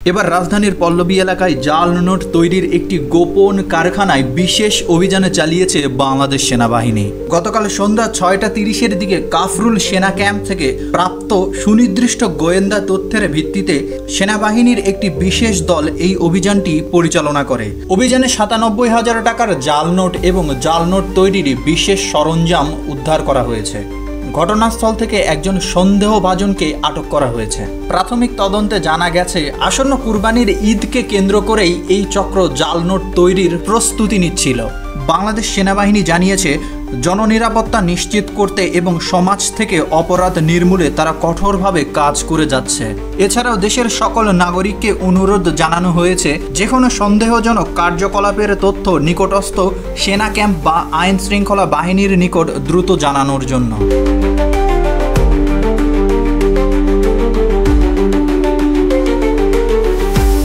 এবার রাজধানীর পল্লবী এলাকায় জাল নোট তৈরির একটি গোপন কারখানায় বিশেষ অভিযানে চালিয়েছে বাংলাদেশ সেনাবাহিনী। গতকাল সন্ধ্যা ৬টা ৩০-এর দিকে কাফরুল সেনা ক্যাম্প থেকে প্রাপ্ত সুনির্দিষ্ট গোয়েন্দা তথ্যের ভিত্তিতে সেনাবাহিনীর একটি বিশেষ দল এই অভিযানটি পরিচালনা করে। অভিযানে ৯৭,০০০ টাকার জাল নোট এবং জাল নোট তৈরির বিশেষ সরঞ্জাম উদ্ধার করা হয়েছে। ঘটনাস্থল থেকে একজন সন্দেহভাজনকে আটক করা হয়েছে। প্রাথমিক তদন্তে জানা গেছে, আসন্ন কুরবানির ঈদকে কেন্দ্র করেই এই চক্র জাল নোট তৈরির প্রস্তুতি নিচ্ছিল। বাংলাদেশ সেনাবাহিনী জানিয়েছে, জননিরাপত্তা নিশ্চিত করতে এবং সমাজ থেকে অপরাধ নির্মূলে তারা কঠোরভাবে কাজ করে যাচ্ছে। এছাড়াও দেশের সকল নাগরিককে অনুরোধ জানানো হয়েছে, যে কোনো সন্দেহজনক কার্যকলাপের তথ্য নিকটস্থ সেনা ক্যাম্প বা আইন শৃঙ্খলা বাহিনীর নিকট দ্রুত জানানোর জন্য।